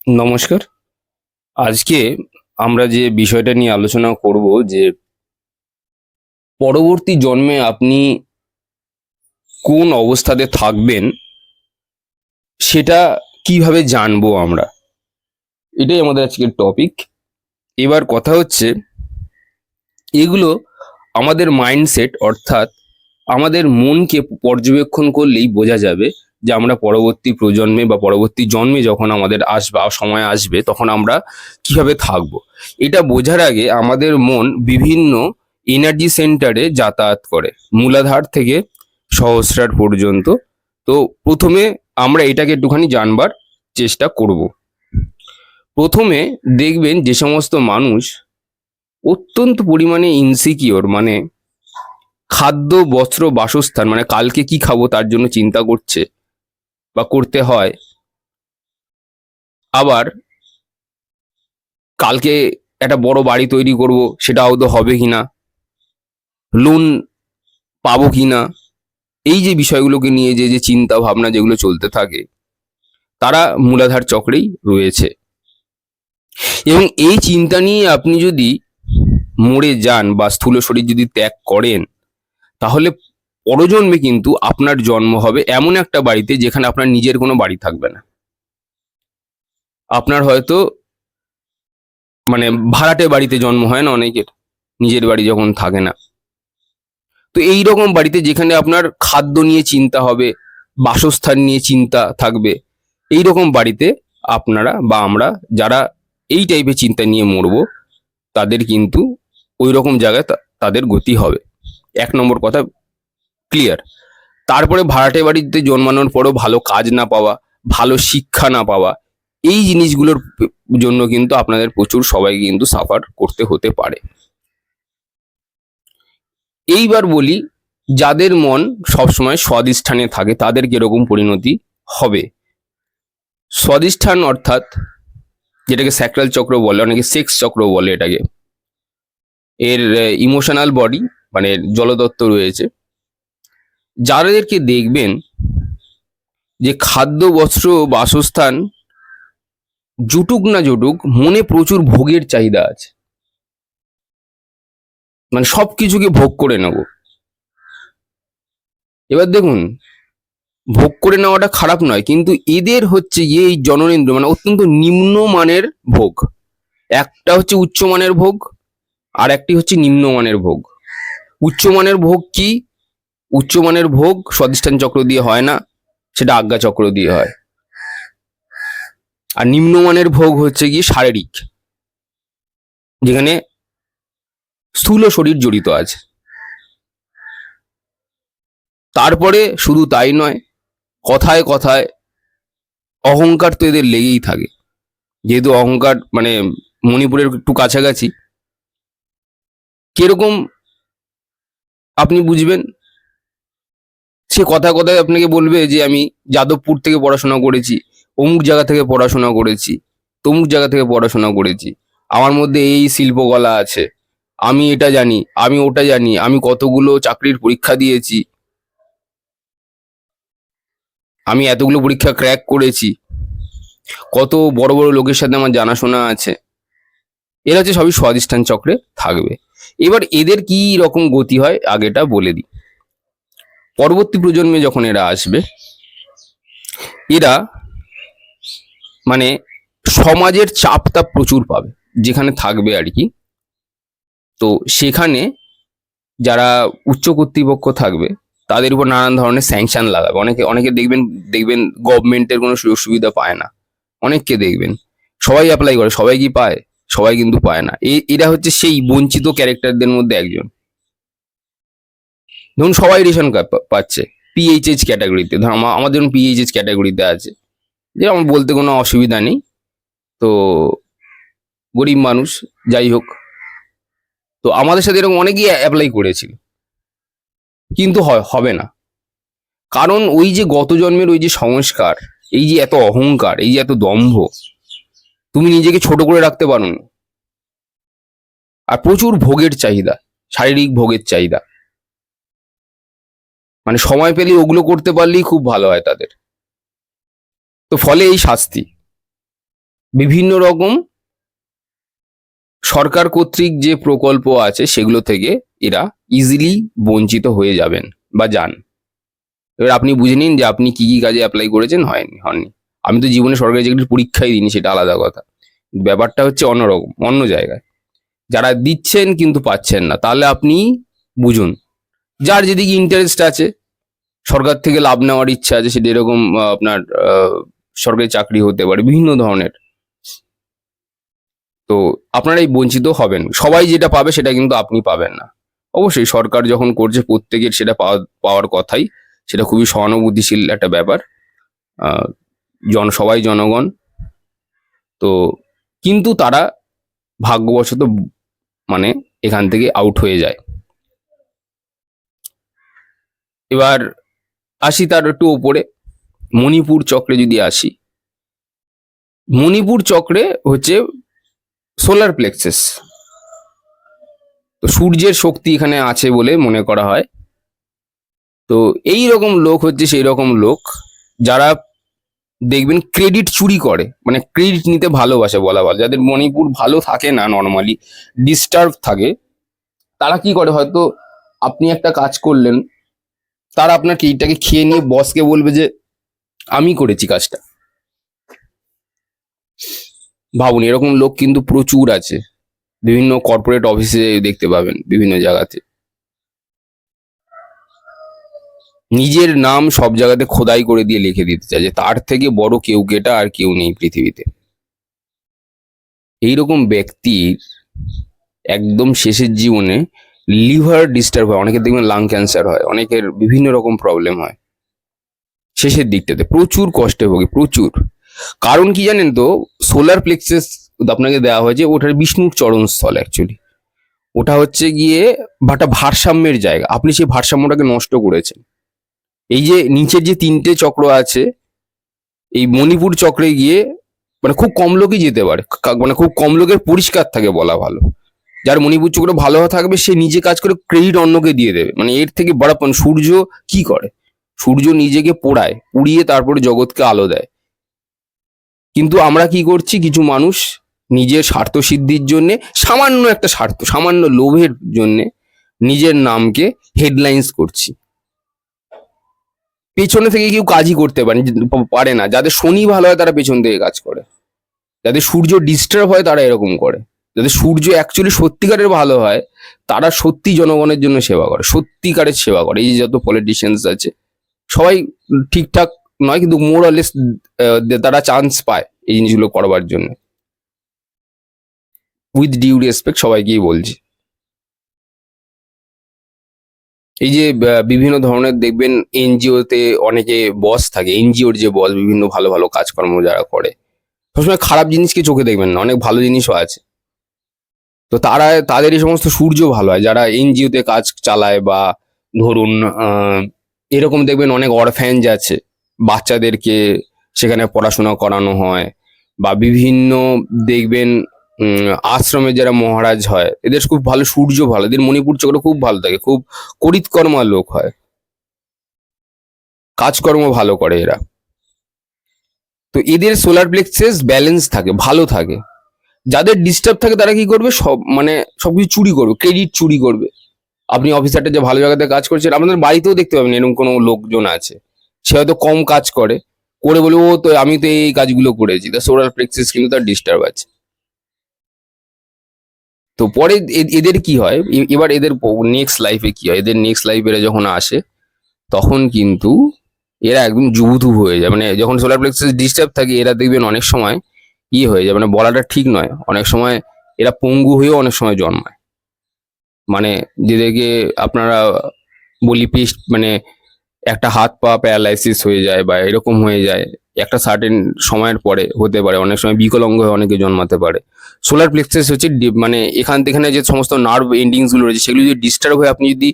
নমস্কার। আজকে আমরা যে বিষয়টা নিয়ে আলোচনা করব যে পরবর্তী জন্মে আপনি কোন অবস্থাতে থাকবেন সেটা কিভাবে জানবো আমরা। এটাই আমাদের আজকের টপিক। এবার কথা হচ্ছে এগুলো আমাদের মাইন্ডসেট অর্থাৎ আমাদের মনকে পর্যবেক্ষণ করলেই বোঝা যাবে যে আমরা পরবর্তী প্রজন্মে বা পরবর্তী জন্মে যখন আমাদের আসবে সময় আসবে তখন আমরা কিভাবে থাকবো। এটা বোঝার আগে আমাদের মন বিভিন্ন এনার্জি সেন্টারে যাতায়াত করে, মূলাধার থেকে সহস্রার পর্যন্ত। তো প্রথমে আমরা এটাকে একটুখানি জানবার চেষ্টা করব। প্রথমে দেখবেন যে সমস্ত মানুষ অত্যন্ত পরিমাণে ইনসিকিওর, মানে খাদ্য, বস্ত্র, বাসস্থান, মানে কালকে কি খাবো তার জন্য চিন্তা করছে বা করতে হয়। আবার কালকে একটা বড় বাড়ি তৈরি করব, সেটা আদৌ হবে কিনা, লোন পাবো কিনা, এই যে বিষয়গুলোকে নিয়ে যে যে চিন্তা ভাবনা যেগুলো চলতে থাকে, তারা মূলাধার চক্রেই রয়েছে। এবং এই চিন্তা নিয়ে আপনি যদি মরে যান বা স্থূল শরীর যদি ত্যাগ করেন, তাহলে পরজন্মে কিন্তু আপনার জন্ম হবে এমন একটা বাড়িতে যেখানে আপনার নিজের কোনো বাড়ি থাকবে না। আপনার হয়তো মানে ভাড়াটে বাড়িতে জন্ম হয় না অনেকের, নিজের বাড়ি যখন থাকে না। তো এই রকম বাড়িতে যেখানে আপনার খাদ্য নিয়ে চিন্তা হবে, বাসস্থান নিয়ে চিন্তা থাকবে, এই রকম বাড়িতে আপনারা বা আমরা যারা এই টাইপের চিন্তা নিয়ে মরবো, তাদের কিন্তু ওই রকম জায়গায় তাদের গতি হবে। এক নম্বর কথা ক্লিয়ার। তারপরে ভাড়াটে বাড়িতে জন্মানোর পরেও ভালো কাজ না পাওয়া, ভালো শিক্ষা না পাওয়া, এই জিনিসগুলোর জন্য কিন্তু আপনাদের প্রচুর সবাই কিন্তু সাফার করতে হতে পারে। এইবার বলি, যাদের মন সবসময় স্বাধিষ্ঠানে থাকে তাদের কিরকম পরিণতি হবে। স্বাধিষ্ঠান অর্থাৎ যেটাকে স্যাক্রাল চক্র বলে, অনেকে সেক্স চক্র বলে এটাকে। এর ইমোশনাল বডি মানে জলতত্ত্ব রয়েছে। যাদেরকে দেখবেন যে খাদ্য, বস্ত্র, বাসস্থান জুটুক না জুটুক, মনে প্রচুর ভোগের চাহিদা আছে, মানে সবকিছুকে ভোগ করে নেব। এবার দেখুন, ভোগ করে নেওয়াটা খারাপ নয়, কিন্তু এদের হচ্ছে এই জননেন্দ্র মানে অত্যন্ত নিম্নমানের ভোগ। একটা হচ্ছে উচ্চমানের ভোগ, আর একটি হচ্ছে নিম্নমানের ভোগ। উচ্চমানের ভোগ কি? উচ্চমানের ভোগ স্বাধিষ্ঠান চক্র দিয়ে হয় না, সেটা আজ্ঞা চক্র দিয়ে হয়। আর নিম্নমানের ভোগ হচ্ছে গিয়ে শারীরিক, যেখানে স্থূল শরীর জড়িত আছে। তারপরে শুধু তাই নয়, কথায় কথায় অহংকার তো এদের লেগেই থাকে। যেহেতু অহংকার মানে মণিপুরের একটু কাছাকাছি, কিরকম আপনি বুঝবেন, সে কথা কথায় আপনাকে বলবে যে আমি যাদবপুর থেকে পড়াশোনা করেছি, অমুক জায়গা থেকে পড়াশোনা করেছি, তমুক জায়গা থেকে পড়াশোনা করেছি, আমার মধ্যে এই শিল্পকলা আছে, আমি এটা জানি, আমি ওটা জানি, আমি কতগুলো চাকরির পরীক্ষা দিয়েছি, আমি এতগুলো পরীক্ষা ক্র্যাক করেছি, কত বড় বড় লোকের সাথে আমার জানাশোনা আছে। এরা হচ্ছে সবই স্বাধিষ্ঠান চক্রে থাকবে। এবার এদের কি রকম গতি হয় আগেটা বলে দিই। পরবর্তী প্রজন্মে যখন এরা আসবে, এরা মানে সমাজের চাপটা প্রচুর পাবে যেখানে থাকবে আর কি। তো সেখানে যারা উচ্চ কর্তৃপক্ষ থাকবে তাদের উপর নানান ধরনের স্যাংশন লাগাবে। অনেকে অনেকে দেখবেন দেখবেন গভর্নমেন্টের কোনো সুযোগ সুবিধা পায় না। অনেককে দেখবেন সবাই অ্যাপ্লাই করে, সবাই কি পায়? সবাই কিন্তু পায় না। এরা হচ্ছে সেই বঞ্চিত ক্যারেক্টারদের মধ্যে একজন। ধরুন সবাই রেশন কার্ড পাচ্ছে পিএইচএইচ ক্যাটাগরিতে, ধর আমার যেমন পিএইচএইচ ক্যাটাগরিতে আছে, যে আমার বলতে কোনো অসুবিধা নেই। তো গরিব মানুষ, যাই হোক। তো আমাদের সাথে এরকম অনেকেই অ্যাপ্লাই করেছিল, কিন্তু হবে না। কারণ ওই যে গত জন্মের ওই যে সংস্কার, এই যে এত অহংকার, এই যে এত দম্ভ, তুমি নিজেকে ছোট করে রাখতে পারো না। আর প্রচুর ভোগের চাহিদা, শারীরিক ভোগের চাহিদা, মানে সময় পেলে ওগুলো করতে পারলেই খুব ভালো হয় তাদের। তো ফলে এই শাস্তি। বিভিন্ন রকম সরকার কর্তৃক যে প্রকল্প আছে সেগুলো থেকে এরা ইজিলি বঞ্চিত হয়ে যাবেন বা যান। এবার আপনি বুঝে নিন যে আপনি কি কি কাজে অ্যাপ্লাই করেছেন, হননি। আমি তো জীবনে সরকারি চাকরির পরীক্ষাই দিইনি, সেটা আলাদা কথা। ব্যাপারটা হচ্ছে অন্যরকম, অন্য জায়গায় যারা দিচ্ছেন কিন্তু পাচ্ছেন না, তাহলে আপনি বুঝুন যার যেদিকে ইন্টারেস্ট আছে, সরকার থেকে লাভ নেওয়ার ইচ্ছা আছে, সেটা এরকম আপনার সরকারি চাকরি হতে পারে বিভিন্ন ধরনের। তো আপনারা এই বঞ্চিত হবেন, সবাই যেটা পাবে সেটা কিন্তু আপনি পাবেন না। অবশ্যই সরকার যখন করছে প্রত্যেকের সেটা পাওয়ার কথাই, সেটা খুবই সহানুভূতিশীল একটা ব্যাপার। আহ, সবাই জনগণ তো, কিন্তু তারা ভাগ্যবশত মানে এখান থেকে আউট হয়ে যায়। এবার আসি তার একটু ওপরে, মণিপুর চক্রে যদি আসি, মণিপুর চক্রে হচ্ছে সোলার প্লেক্সেস। তো সূর্যের শক্তি এখানে আছে বলে মনে করা হয়। তো এই রকম লোক হচ্ছে সেই রকম লোক যারা দেখবেন ক্রেডিট চুরি করে, মানে ক্রেডিট নিতে ভালোবাসে বলা ভালো, যাদের মণিপুর ভালো থাকে না, নর্মালি ডিস্টার্ব থাকে, তারা কি করে, হয়তো আপনি একটা কাজ করলেন, তারা আপনার ক্রেডিটটাকে খেয়ে নিয়ে বসকে বলবে যে আমি করেছি কাজটা। ভাবুন, এরকম লোক কিন্তু প্রচুর আছে, বিভিন্ন কর্পোরেট অফিসে দেখতে পাবেন, বিভিন্ন জায়গাতে নিজের নাম সব জায়গাতে খোদাই করে দিয়ে লিখে দিতে চায় যে তার থেকে বড় কেউ কেটা আর কেউ নেই পৃথিবীতে। এইরকম ব্যক্তির একদম শেষের জীবনে লিভার ডিস্টার্ব হয়, অনেকের দেখবেন লাং ক্যান্সার হয়, অনেকের বিভিন্ন রকম প্রবলেম হয় শেষের দিকটাতে, প্রচুর কষ্টে ভোগে, প্রচুর। কারণ কি জানেন তো, সোলার প্লেক্সেস আপনাকে দেওয়া হয়েছে, ওটার বিষ্ণুর চরণস্থল অ্যাকচুয়ালি। ওটা হচ্ছে গিয়ে একটা ভারসাম্যের জায়গা, আপনি সেই ভারসাম্যটাকে নষ্ট করেছেন। এই যে নিচের যে তিনটে চক্র আছে, এই মণিপুর চক্রে গিয়ে মানে খুব কম লোকই যেতে পারে, মানে খুব কম লোকের পরিষ্কার থাকে বলা ভালো। যার মণিপুর চক্র ভালো থাকবে সে নিজে কাজ করে ক্রেডিট অন্যকে দিয়ে দেবে, মানে এর থেকে বড় সূর্য কি করে, সূর্য নিজেকে পোড়ায়, পুড়িয়ে তারপরে জগৎকে আলো দেয়। কিন্তু আমরা কি করছি, কিছু মানুষ নিজের স্বার্থ সিদ্ধির জন্য, সামান্য একটা স্বার্থ, সামান্য লোভের জন্য নিজের নামকে হেডলাইন্স করছি। পেছনে থেকে কেউ কাজই করতে পারে না। যাদের শনি ভালো হয় তারা পেছন থেকে কাজ করে, যাদের সূর্য ডিস্টার্ব হয় তারা এরকম করে, যাদের সূর্য অ্যাকচুয়ালি সত্যিকারের ভালো হয় তারা সত্যি জনগণের জন্য সেবা করে, সত্যিকারের সেবা করে। এই যে যত পলিটিশিয়ানস আছে সবাই ঠিকঠাক নয়, কিন্তু মোর অরলেস তারা চান্স পায় এই জিনিসগুলো করবার জন্য। উইথ ডিউ রেসপেক্ট সবাইকেই বলছি। এই যে বিভিন্ন ধরনের দেখবেন এনজিওতে অনেকে বস থাকে, এনজিওর যে বস, বিভিন্ন ভালো ভালো কাজকর্ম যারা করে, সবসময় খারাপ জিনিসকে চোখে দেখবেন না, অনেক ভালো জিনিসও আছে। তো তাদের এই সমস্ত সূর্য ভালো হয় যারা এনজিওতে কাজ চালায়, বা ধরুন এরকম দেখবেন অনেক অরফ্যানজ আছে, বাচ্চাদেরকে সেখানে পড়াশোনা করানো হয়, বা বিভিন্ন দেখবেন আশ্রমে যারা মহারাজ হয়, এদের খুব ভালো সূর্য ভালো, এদের মণিপুর চক্র খুব ভালো থাকে, খুব করিতকর্মা লোক হয়, কাজকর্ম ভালো করে এরা। তো এদের সোলার প্লেক্সেস ব্যালেন্স থাকে, ভালো থাকে। যাদের ডিস্টার্ব থাকে তারা কি করবে, সব মানে সবকিছু চুরি করবে, ক্রেডিট চুরি করবে। আপনি অফিসারটা যে ভালো জায়গাতে কাজ করছেন, আপনাদের বাড়িতেও দেখতে পাবেন এরকম কোনো লোকজন আছে, সে হয়তো কম কাজ করে, করে বলে ও তো আমি তো এই কাজগুলো করেছি, তা সোলার প্লেক্সিস কিন্তু তার ডিস্টার্ব আছে। তো পরে এদের কি হয়, এবার এদের নেক্সট লাইফে কি হয়, এদের নেক্সট লাইফে যখন আসে তখন কিন্তু এরা একদম জুবুথুবু হয়ে যায়। মানে যখন সোলার প্লেক্সিস ডিস্টার্ব থাকে এরা দেখবেন অনেক সময় হয়ে যায়, মানে বলাটা ঠিক নয়, অনেক সময় এরা পঙ্গু হয়েও অনেক সময় জন্মায়। মানে যেদেরকে আপনারা বলি মানে একটা হাত পা প্যারালাইসিস হয়ে যায় বা এরকম হয়ে যায়, একটা সার্টেন সময়ের পরে হতে পারে, অনেক সময় বিকলাঙ্গ হয়ে অনেকে জন্মাতে পারে। সোলার প্লেক্সাস হচ্ছে মানে এখান থেকে যে সমস্ত নার্ভ এন্ডিংস গুলো রয়েছে সেগুলো যদি ডিস্টার্ব হয়ে আপনি যদি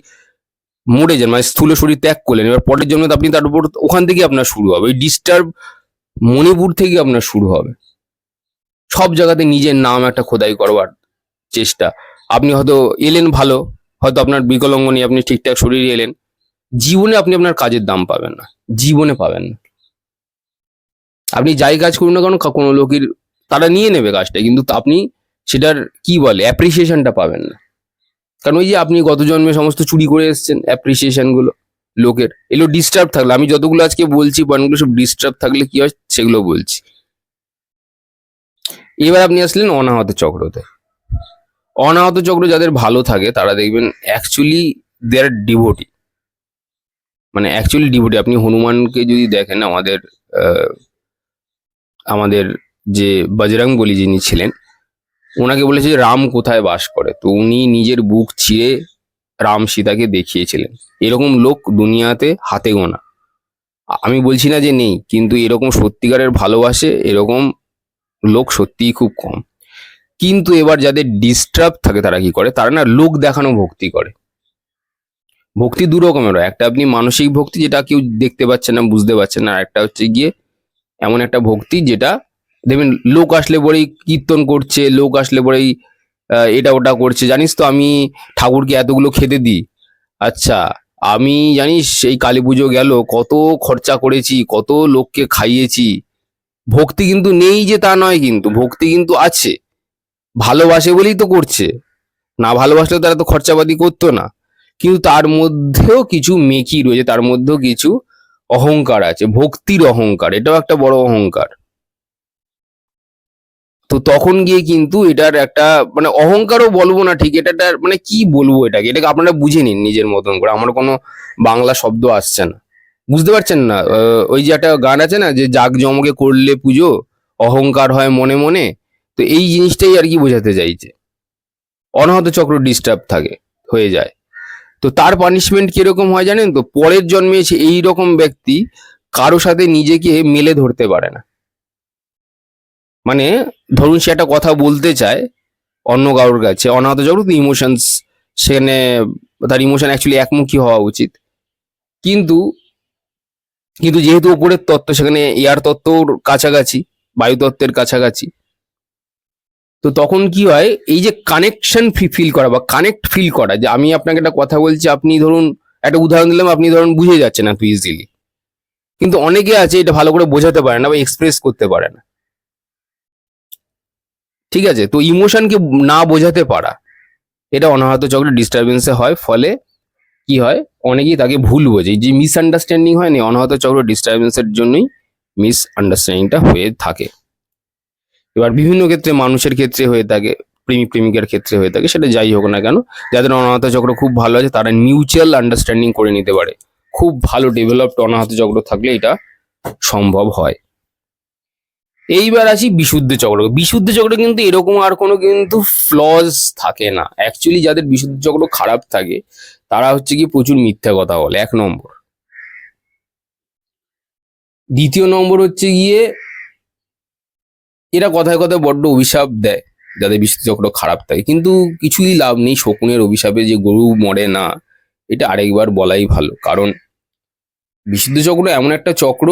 মরে যান, মানে স্থূল শরীর ত্যাগ করলেন, এবার পরের জন্য আপনি তার উপর ওখান থেকে আপনার শুরু হবে, ওই ডিস্টার্ব মণিপুর থেকে আপনার শুরু হবে। সব জায়গাতে নিজের নাম একটা খোদাই করবার চেষ্টা। আপনি হয়তো এলেন ভালো, হয়তো আপনার বিকলাঙ্গ নিয়ে আপনি ঠিকঠাক শরীরে এলেন, জীবনে আপনি আপনার কাজের দাম পাবেন না, জীবনে পাবেন না। আপনি যাই কাজ করুন না কেন, কোনো লোকের তারা নিয়ে নেবে কাজটা, কিন্তু আপনি সেটার কি বলে অ্যাপ্রিসিয়েশনটা পাবেন না। কারণ ওই যে আপনি গত জন্মে সমস্ত চুরি করে এসেছেন অ্যাপ্রিসিয়েশন গুলো লোকের, এগুলো ডিস্টার্ব থাকলে, আমি যতগুলো আজকে বলছি পয়েন্টগুলো সব ডিস্টার্ব থাকলে কি হয় সেগুলো বলছি। এবার আপনি আসলেন অনাহত চক্রতে। অনাহত চক্র যাদের ভালো থাকে তারা দেখবেন অ্যাকচুয়ালি দে আর ডিভোটি, মানে অ্যাকচুয়ালি ডিভোটি। আপনি হনুমানকে যদি দেখেন, আহ, আমাদের যে বজরং বলি যিনি ছিলেন, ওনাকে বলেছে যে রাম কোথায় বাস করে, তো উনি নিজের বুক চিরে রাম সীতাকে দেখিয়েছিলেন। এরকম লোক দুনিয়াতে হাতে গোনা। আমি বলছি না যে নেই, কিন্তু এরকম সত্যিকারের ভালোবাসে এরকম লোক সত্যিই খুব কম। কিন্তু এবার যাদের ডিস্টার্ব থাকে তারা কি করে, তারা না লোক দেখানো ভক্তি করে। ভক্তি দু রকমের হয়, একটা আপনি মানসিক ভক্তি যেটা কেউ দেখতে পাচ্ছে না বুঝতে পারছে না, আর একটা হচ্ছে গিয়ে এমন একটা ভক্তি যেটা দেখবেন লোক আসলে পরেই কীর্তন করছে, লোক আসলে পরেই এটা ওটা করছে। জানিস তো আমি ঠাকুরকে এতগুলো খেতে দিই, আচ্ছা আমি জানিস এই কালী পুজো গেল কত খরচা করেছি, কত লোককে খাইয়েছি। ভক্তি কিন্তু নেই যে তা নয়, কিন্তু ভক্তি কিন্তু আছে, ভালোবাসে বলেই তো করছে। না ভালোবাসলে তারা তো খরচাপাতি করতো না। কিন্তু তার মধ্যেও কিছু মেকি রয়েছে, তার মধ্যেও কিছু অহংকার আছে, ভক্তির অহংকার, এটাও একটা বড় অহংকার। তো তখন গিয়ে কিন্তু এটার একটা মানে অহংকারও বলবো না ঠিক, এটা মানে কি বলবো, এটাকে আপনারা বুঝে নিন নিজের মতন করে, আমার কোনো বাংলা শব্দ আসছে না, বুঝতে পারছেন না। ওই যে একটা গান আছে না, যে জাগ জমকে করলে পুজো অহংকার হয় মনে মনে, তো এই জিনিসটাই আর কি বোঝাতে চাইছে। অনাহত চক্র ডিস্টার্ব থাকে, হয়ে যায়। তো তার পানিশমেন্ট কিরকম হয় জানেন তো, পরের জন্মে এসে এইরকম ব্যক্তি কারো সাথে নিজেকে মেলে ধরতে পারে না। মানে ধরুন সে একটা কথা বলতে চায় অন্য কারোর কাছে, অনাহত চক্র তো ইমোশনস, সেখানে তার ইমোশন অ্যাকচুয়ালি একমুখী হওয়া উচিত, কিন্তু কিন্তু যেহেতু উপরের তত্ত্ব, সেখানে এয়ার তত্ত্বর কাছাকাছি, বায়ু তত্ত্বের কাছাকাছি, তো তখন কি হয়, এই যে কানেকশন ফিল করা বা কানেক্ট ফিল করা, যে আমি আপনাকে একটা কথা বলছি, আপনি ধরুন একটা উদাহরণ দিলাম, আপনি ধরুন বুঝে যাচ্ছেন না তো ইজিলি, কিন্তু অনেকে আছে এটা ভালো করে বোঝাতে পারে না বা এক্সপ্রেস করতে পারে না, ঠিক আছে? তো ইমোশনকে না বোঝাতে পারা, এটা অনাহত চক্রের ডিস্টারবেন্সে হয়। ফলে কি হয়, অনেকেই তাকে ভুল বোঝে, যে মিসআন্ডারস্ট্যান্ডিং হয় না, অনাহত চক্র ডিস্টারবেন্সের জন্যই মিসআন্ডারস্ট্যান্ডিংটা হয়ে থাকে। এবার বিভিন্ন ক্ষেত্রে, মানুষের ক্ষেত্রে হয়ে থাকে, প্রেমিক প্রেমিকার ক্ষেত্রে হয়ে থাকে, সেটা যাই হোক না কেন, যাদের অনাহত চক্র খুব ভালো আছে তারা মিউচুয়াল আন্ডারস্ট্যান্ডিং করে নিতে পারে। খুব ভালো ডেভেলপড অনাহত চক্র থাকলে এটা সম্ভব হয়। এইবার আসি বিশুদ্ধ চক্র। বিশুদ্ধ চক্র কিন্তু এরকম আর কোনো কিন্তু ফ্লজ থাকে না। অ্যাকচুয়ালি যাদের বিশুদ্ধ চক্র খারাপ থাকে তারা হচ্ছে কি প্রচুর মিথ্যা কথা বলে, 1 নম্বর। দ্বিতীয় নম্বর হচ্ছে গিয়ে এরা কথায় কথায় বড্ড অভিশাপ দেয়, যাদের বিশুদ্ধ চক্র খারাপ থাকে। কিন্তু কিছুই লাভ নেই, শকুনের অভিশাপে যে গরু মরে না, এটা আরেকবার বলাই ভালো। কারণ বিশুদ্ধ চক্র এমন একটা চক্র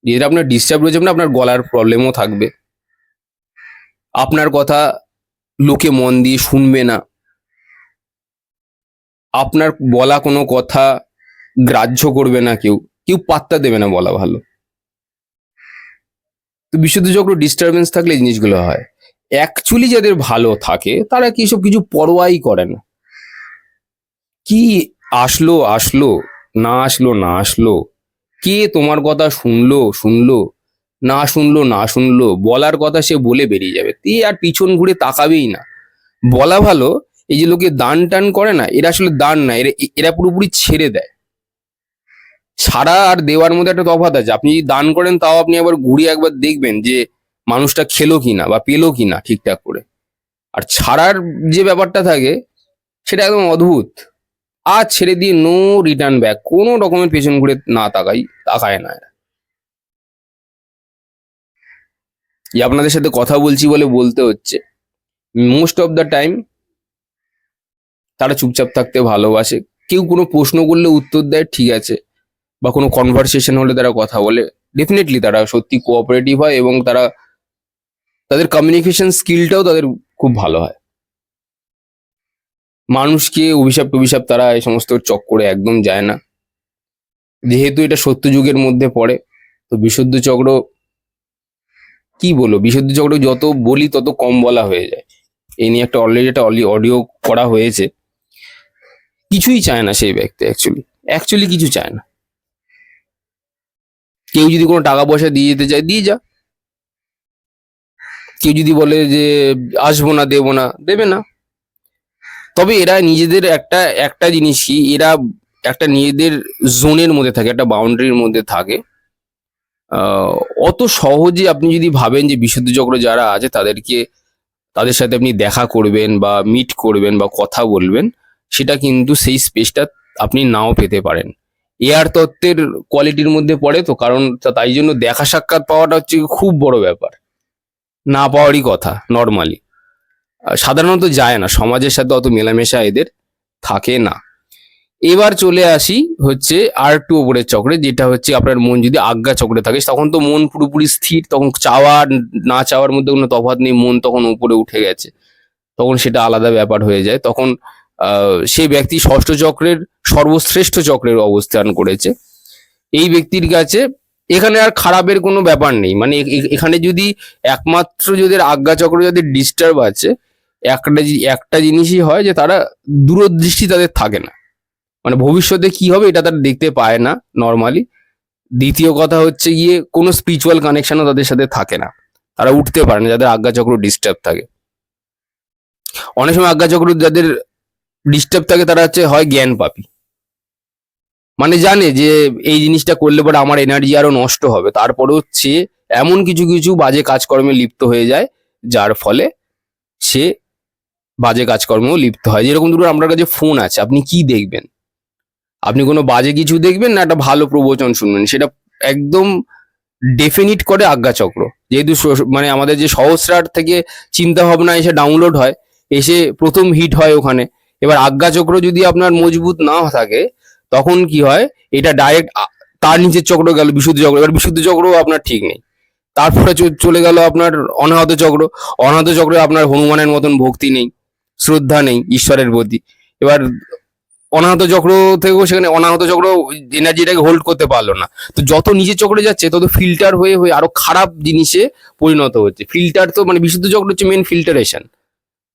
যেটা আপনার ডিস্টার্ব রয়েছে, মানে আপনার গলার প্রবলেমও থাকবে, আপনার কথা লোকে মন দিয়ে শুনবে না, আপনার বলা কোনো কথা গ্রাহ্য করবে না, কেউ কেউ পাত্তা দেবে না, বলা ভালো। তো বিশুদ্ধ চক্র ডিস্টারবেন্স থাকলে এই জিনিসগুলো হয়। অ্যাকচুয়ালি যাদের ভালো থাকে তারা কি সব কিছু পরোয়াই করে না, কি আসলো আসলো, না আসলো না আসলো, কে তোমার কথা শুনলো শুনলো, না শুনলো না শুনলো, বলার কথা সে বলে বেরিয়ে যাবে, তে আর পিছন ঘুরে তাকাবেই না। বলা ভালো। এই যে লোকে দান টান করে না, এরা আসলে দান না, এরা এরা পুরোপুরি ছেড়ে দেয়। ছাড়া আর দেওয়ার মধ্যে একটা তফাৎ আছে। আপনি যদি দান করেন তাও আপনি একবার ঘুরিয়ে একবার দেখবেন যে মানুষটা খেলো কিনা বা পেলো কিনা ঠিকঠাক করে। আর ছাড়ার যে ব্যাপারটা থাকে সেটা একদম অদ্ভুত। আজ ছেড়ে দিয়ে নো রিটার্ন ব্যাক, কোনো রকমের পেছন ঘুরে না তাকায় না এরা। যে আপনাদের সাথে কথা বলছি বলে বলতে হচ্ছে, মোস্ট অফ দ্য টাইম তারা চুপচাপ থাকতে ভালোবাসে। কেউ কোনো প্রশ্ন করলে উত্তর দেয়, ঠিক আছে, বা কোনো কনভারসেশন হলে তারা কথা বলে, ডেফিনেটলি তারা সত্যি কোঅপারেটিভ হয় এবং তাদের কমিউনিকেশন স্কিলটাও তাদের খুব ভালো হয়। মানুষকে অভিশাপ টভিশাপ তারা এই সমস্ত চক্করে একদম যায় না। যেহেতু এটা সত্যযুগের মধ্যে পড়ে, তো বিশুদ্ধ চক্র কি বলবো, বিশুদ্ধ চক্র যত বলি তত কম বলা হয়ে যায়। এই নিয়ে অলরেডি একটা অডিও করা হয়েছে। কিছুই চায় না সেই ব্যক্তি, অ্যাকচুয়ালি কিছু চায় না। কেউ যদি কোনো টাকা পয়সা দিয়ে যেতে চায়, দিয়ে যা। কেউ যদি বলে যে আসবো না, দেবো না, দেবে না। তবে এরা নিজেদের একটা একটা জিনিস কি, এরা একটা নিজেদের জোনের মধ্যে থাকে, একটা বাউন্ডারির মধ্যে থাকে। আহ, অত সহজে আপনি যদি ভাবেন যে বিশুদ্ধ চক্র যারা আছে তাদের সাথে আপনি দেখা করবেন বা মিট করবেন বা কথা বলবেন, সেটা কিন্তু সেই স্পেসটা আপনি নাও পেতে পারেন। এআর তত্ত্বের কোয়ালিটির মধ্যে পড়ে তো, কারণ তাই জন্য দেখা সাক্ষাৎ পাওয়াটা হচ্ছে খুব বড় ব্যাপার। না পাওয়ারই কথা নর্মালি। সাধারণত যায় না, সমাজের সাথে অত মেলামেশা এদের থাকে না। এবার চলে আসি হচ্ছে আর একটু ওপরের চক্রে, যেটা হচ্ছে আপনার মন যদি আজ্ঞা চক্রে থাকে, তখন তো মন পুরোপুরি স্থির, তখন চাওয়া না চাওয়ার মধ্যে কোনো তফাৎ নেই, মন তখন উপরে উঠে গেছে, তখন সেটা আলাদা ব্যাপার হয়ে যায়। তখন সেই ব্যক্তি ষষ্ঠ চক্রের সর্বশ্রেষ্ঠ চক্রের অবস্থান করেছে। এই ব্যক্তির কাছে এখানে আর খারাপের কোনো ব্যাপার নেই। মানে এখানে যদি একমাত্র যাদের আজ্ঞা চক্র যাদের ডিস্টার্ব আছে, একটা জিনিসই হয় যে তারা দূরদৃষ্টি তাদের থাকে না, মানে ভবিষ্যতে কি হবে এটা তারা দেখতে পায় না নর্মালি। দ্বিতীয় কথা হচ্ছে গিয়ে কোনো স্পিরিচুয়াল কানেকশনও তাদের সাথে থাকে না, তারা উঠতে পারে না যাদের আজ্ঞা চক্র ডিস্টার্ব থাকে। অনেক সময় আজ্ঞা চক্র যাদের ডিস্টার্ব থাকে তারা হচ্ছে হয় জ্ঞান পাপী, মানে জানে যে এই জিনিসটা করলে পরে আমার এনার্জি আরো নষ্ট হবে, তারপরে হচ্ছে এমন কিছু কিছু বাজে কাজকর্মে লিপ্ত হয়ে যায়, যার ফলে সে বাজে কাজকর্মেও লিপ্ত হয়। যেরকম ধরুন আপনার কাছে ফোন আছে, আপনি কি দেখবেন? আপনি কোনো বাজে কিছু দেখবেন না একটা ভালো প্রবচন শুনবেন, সেটা একদম ডেফিনিট করে আজ্ঞা চক্র। যেহেতু মানে আমাদের যে সহস্রার থেকে চিন্তা ভাবনা এসে ডাউনলোড হয়, এসে প্রথম হিট হয় ওখানে। এবার আজ্ঞা চক্র যদি আপনার মজবুত না থাকে, তখন কি হয়, এটা ডাইরেক্ট তার নিচের চক্র গেল বিশুদ্ধ চক্র। এবার বিশুদ্ধ চক্র আপনার ঠিক নেই, তারপরে চলে গেল আপনার অনাহত চক্র। অনাহত চক্রে আপনার হনুমানের মতন ভক্তি নেই, শ্রদ্ধা নেই ঈশ্বরের প্রতি। এবার অনাহত চক্র থেকেও সেখানে অনাহত চক্র এনার্জিটাকে হোল্ড করতে পারলো না। তো যত নিচের চক্রে যাচ্ছে তত ফিল্টার হয়ে হয়ে আরো খারাপ জিনিসে পরিণত হচ্ছে। ফিল্টার তো মানে বিশুদ্ধ চক্র হচ্ছে মেন ফিল্টারেশন,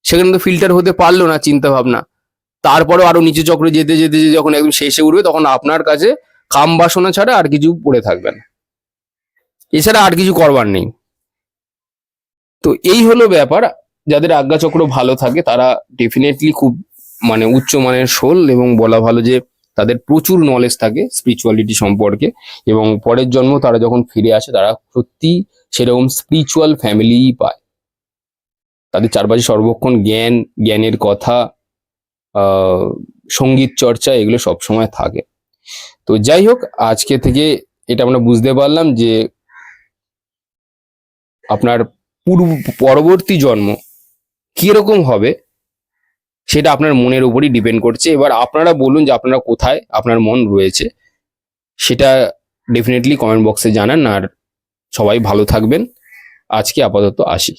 সেখানে তো ফিল্টার হতে পারলো না চিন্তা ভাবনা। তারপরেও আরো নিচে চক্রে যেতে যেতে যখন একদম শেষে উঠবে, তখন আপনার কাছে কাম বাসনা ছাড়া আর কিছু পড়ে থাকবে না, এছাড়া আর কিছু করবার নেই। তো এই হলো ব্যাপার। যাদের আজ্ঞা চক্র ভালো থাকে তারা ডেফিনেটলি খুব মানে উচ্চমানের সোল, এবং বলা ভালো যে তাদের প্রচুর নলেজ থাকে স্পিরিচুয়ালিটি সম্পর্কে, এবং পরের জন্ম তারা যখন ফিরে আসে তারা সত্যি সেরকম স্পিরিচুয়াল ফ্যামিলিই পায়। তাদের চারপাশে সর্বক্ষণ জ্ঞানের কথা, সঙ্গীত চর্চা, এগুলো সবসময় থাকে। তো যাই হোক, আজকে থেকে এটা আমরা বুঝতে পারলাম যে আপনার পরবর্তী জন্ম কিরকম হবে সেটা আপনার মনের উপরই ডিপেন্ড করছে। এবার আপনারা বলুন যে আপনারা কোথায় আপনার মন রয়েছে, সেটা ডেফিনেটলি কমেন্ট বক্সে জানান। আর সবাই ভালো থাকবেন। আজকে আপাতত আসি।